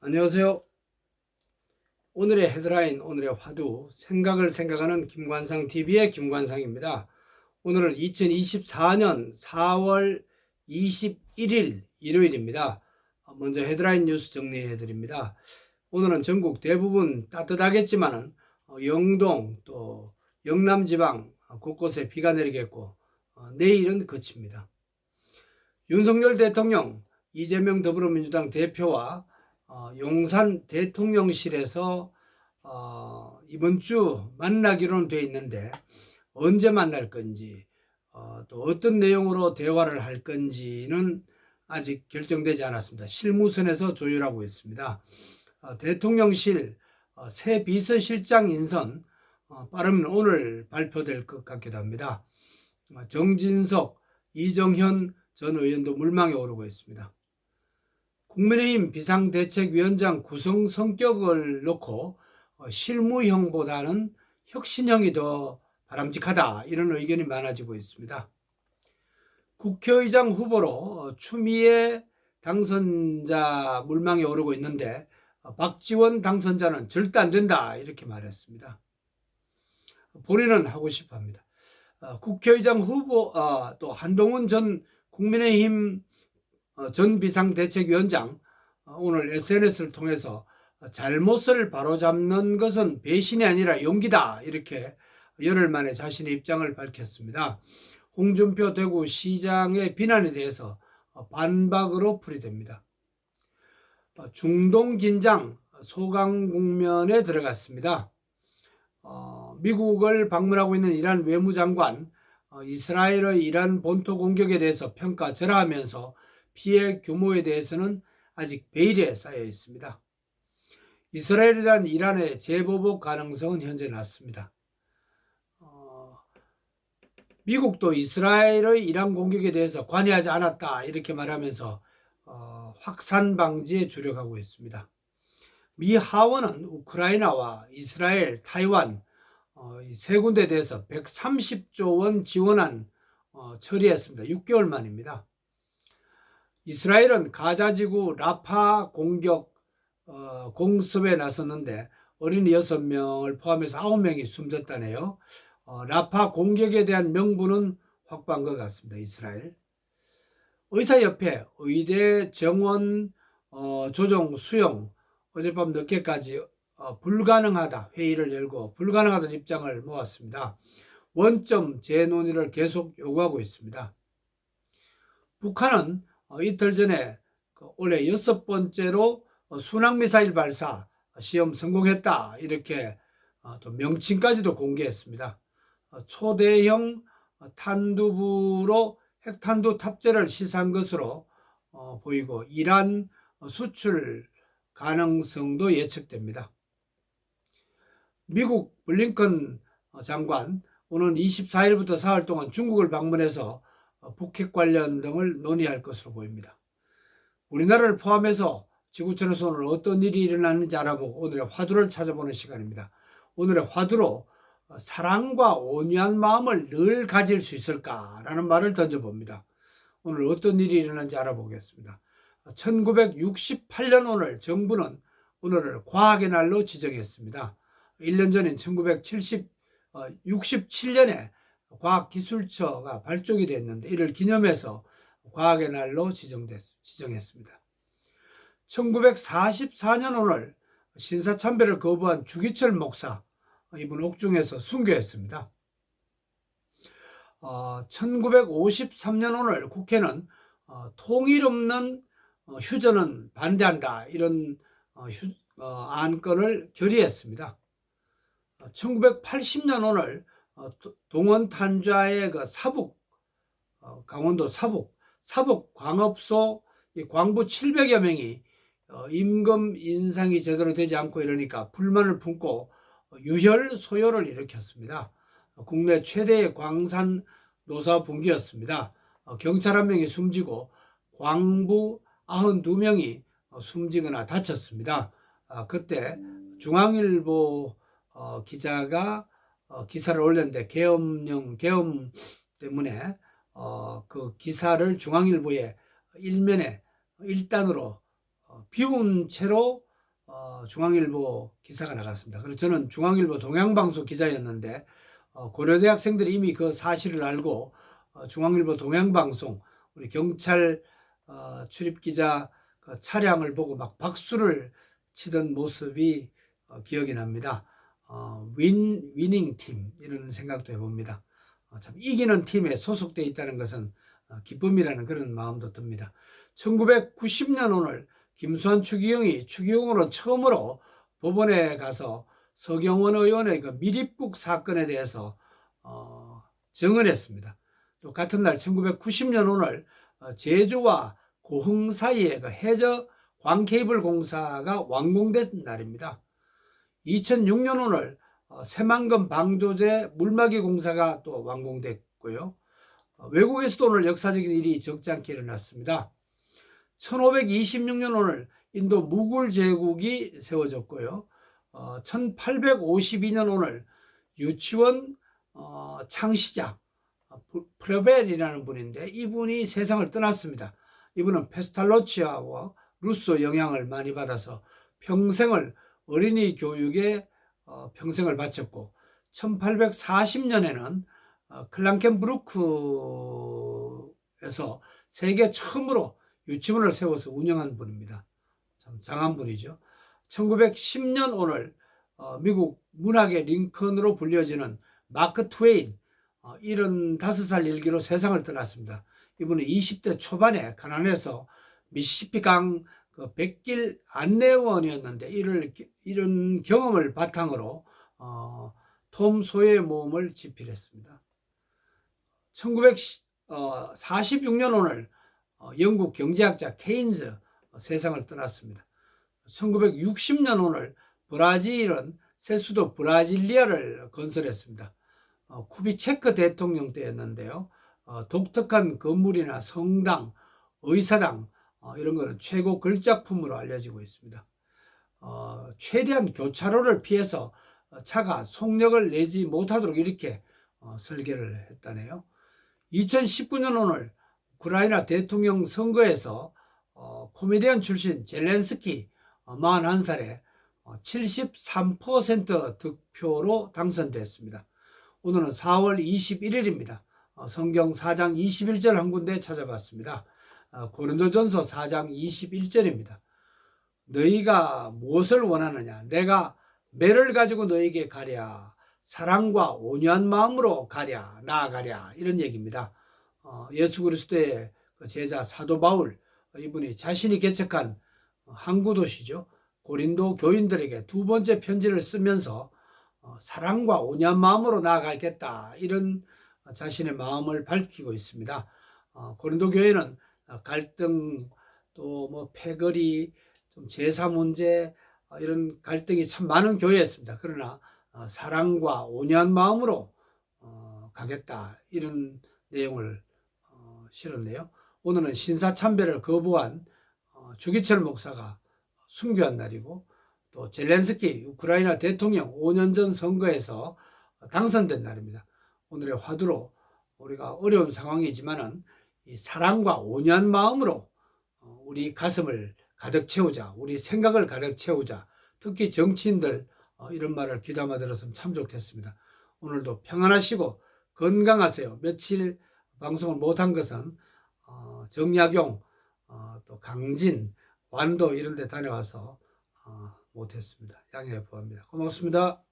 안녕하세요. 오늘의 헤드라인, 오늘의 화두, 생각을 생각하는 김관상TV의 김관상입니다. 오늘은 2024년 4월 21일 일요일입니다. 먼저 헤드라인 뉴스 정리해 드립니다. 오늘은 전국 대부분 따뜻하겠지만은 영동 또 영남 지방 곳곳에 비가 내리겠고 내일은 그칩니다. 윤석열 대통령, 이재명 더불어민주당 대표와 용산 대통령실에서 이번 주 만나기로는 돼 있는데 언제 만날 건지 또 어떤 내용으로 대화를 할 건지는 아직 결정되지 않았습니다. 실무선에서 조율하고 있습니다. 대통령실 새 비서실장 인선 빠르면 오늘 발표될 것 같기도 합니다. 정진석, 이정현 전 의원도 물망에 오르고 있습니다. 국민의힘 비상대책위원장 구성 성격을 놓고 실무형보다는 혁신형이 더 바람직하다, 이런 의견이 많아지고 있습니다. 국회의장 후보로 추미애 당선자 물망에 오르고 있는데 박지원 당선자는 절대 안 된다, 이렇게 말했습니다. 본인은 하고 싶어 합니다. 국회의장 후보 또 한동훈 전 국민의힘 전 비상대책위원장 오늘 SNS를 통해서 잘못을 바로잡는 것은 배신이 아니라 용기다, 이렇게 열흘 만에 자신의 입장을 밝혔습니다. 홍준표 대구시장의 비난에 대해서 반박으로 풀이됩니다. 중동 긴장 소강 국면에 들어갔습니다. 미국을 방문하고 있는 이란 외무장관, 이스라엘의 이란 본토 공격에 대해서 평가절하하면서 피해 규모에 대해서는 아직 베일에 쌓여 있습니다. 이스라엘에 대한 이란의 재보복 가능성은 현재 낮습니다. 미국도 이스라엘의 이란 공격에 대해서 관여하지 않았다, 이렇게 말하면서 확산 방지에 주력하고 있습니다. 미 하원은 우크라이나와 이스라엘, 타이완 세 군데에 대해서 130조 원 지원안 처리했습니다. 6개월 만입니다. 이스라엘은 가자지구 라파 공격 공습에 나섰는데 어린이 6명을 포함해서 9명이 숨졌다네요. 라파 공격에 대한 명분은 확보한 것 같습니다. 이스라엘. 의사협회 의대 정원 조정 수용 어젯밤 늦게까지 불가능하다 회의를 열고 불가능하다는 입장을 모았습니다. 원점 재논의를 계속 요구하고 있습니다. 북한은 이틀 전에 올해 6번째로 순항미사일 발사 시험 성공했다, 이렇게 또 명칭까지도 공개했습니다. 초대형 탄두부로 핵탄두 탑재를 시사한 것으로 보이고 이란 수출 가능성도 예측됩니다. 미국 블링컨 장관 오는 24일부터 사흘 동안 중국을 방문해서 북핵 관련 등을 논의할 것으로 보입니다. 우리나라를 포함해서 지구촌에서 오늘 어떤 일이 일어났는지 알아보고 오늘의 화두를 찾아보는 시간입니다. 오늘의 화두로 사랑과 온유한 마음을 늘 가질 수 있을까라는 말을 던져봅니다. 오늘 어떤 일이 일어났는지 알아보겠습니다. 1968년 오늘 정부는 오늘을 과학의 날로 지정했습니다. 1년 전인 1967년에 과학기술처가 발족이 됐는데 이를 기념해서 과학의 날로 지정했습니다. 1944년 오늘 신사참배를 거부한 주기철 목사, 이분 옥중에서 순교했습니다. 1953년 오늘 국회는 통일 없는 휴전은 반대한다, 이런 안건을 결의했습니다. 1980년 오늘 동원 탄자의 그 사북 강원도 사북 광업소 광부 700여 명이 임금 인상이 제대로 되지 않고 이러니까 불만을 품고 유혈 소요를 일으켰습니다. 국내 최대의 광산 노사 분기였습니다. 경찰 1명이 숨지고 광부 92명이 숨지거나 다쳤습니다. 그때 중앙일보 기자가 기사를 올렸는데 계엄 때문에 그 기사를 중앙일보에 일면에 1단으로 비운 채로 중앙일보 기사가 나갔습니다. 그래서 저는 중앙일보 동양방송 기자였는데 고려대 학생들이 이미 그 사실을 알고 중앙일보 동양방송 우리 경찰 출입기자 그 차량을 보고 막 박수를 치던 모습이 기억이 납니다. 위닝 팀 이런 생각도 해봅니다. 참 이기는 팀에 소속되어 있다는 것은 기쁨이라는 그런 마음도 듭니다. 1990년 오늘 김수환 추기경이 추기경으로 처음으로 법원에 가서 서경원 의원의 그 밀입국 사건에 대해서 증언했습니다. 또 같은 날 1990년 오늘 제주와 고흥 사이에 그 해저 광케이블 공사가 완공된 날입니다. 2006년 오늘 새만금 방조제 물막이 공사가 또 완공됐고요. 외국에서도 오늘 역사적인 일이 적지 않게 일어났습니다. 1526년 오늘 인도 무굴 제국이 세워졌고요. 1852년 오늘 유치원 창시자 프레벨이라는 분인데 이분이 세상을 떠났습니다. 이분은 페스탈로치아와 루소 영향을 많이 받아서 평생을 어린이 교육에 평생을 바쳤고 1840년에는 클랑켄부르크에서 세계 처음으로 유치원을 세워서 운영한 분입니다. 참 장한 분이죠. 1910년 오늘 미국 문학의 링컨으로 불려지는 마크 트웨인 75살 일기로 세상을 떠났습니다. 이분은 20대 초반에 가난해서 미시시피 강 백길 안내원이었는데 이런 경험을 바탕으로 톰 소여의 모험을 집필했습니다. 1946년 오늘 영국 경제학자 케인즈 세상을 떠났습니다. 1960년 오늘 브라질은 새 수도 브라질리아를 건설했습니다. 쿠비체크 대통령 때였는데요. 독특한 건물이나 성당, 의사당 이런 거는 최고 걸작품으로 알려지고 있습니다. 최대한 교차로를 피해서 차가 속력을 내지 못하도록 이렇게 설계를 했다네요. 2019년 오늘 우크라이나 대통령 선거에서 코미디언 출신 젤렌스키 41살에 73% 득표로 당선됐습니다. 오늘은 4월 21일입니다. 성경 4장 21절 한 군데 찾아봤습니다. 고린도전서 4장 21절입니다. 너희가 무엇을 원하느냐? 내가 매를 가지고 너에게 가랴. 사랑과 온유한 마음으로 가랴. 나아가랴. 이런 얘기입니다. 예수 그리스도의 제자 사도 바울 이분이 자신이 개척한 항구 도시죠. 고린도 교인들에게 두 번째 편지를 쓰면서 사랑과 온유한 마음으로 나아가겠다 이런 자신의 마음을 밝히고 있습니다. 고린도 교회는 갈등 또 뭐 패거리 좀 제사 문제 이런 갈등이 참 많은 교회였습니다. 그러나 사랑과 온유한 마음으로 가겠다 이런 내용을 실었네요. 오늘은 신사참배를 거부한 주기철 목사가 순교한 날이고 또 젤렌스키 우크라이나 대통령 5년 전 선거에서 당선된 날입니다. 오늘의 화두로 우리가 어려운 상황이지만은 이 사랑과 온유한 마음으로 우리 가슴을 가득 채우자, 우리 생각을 가득 채우자. 특히 정치인들 이런 말을 귀담아 들었으면 참 좋겠습니다. 오늘도 평안하시고 건강하세요. 며칠 방송을 못한 것은 정약용, 또 강진, 완도 이런 데 다녀와서 못했습니다. 양해해 구합니다. 고맙습니다.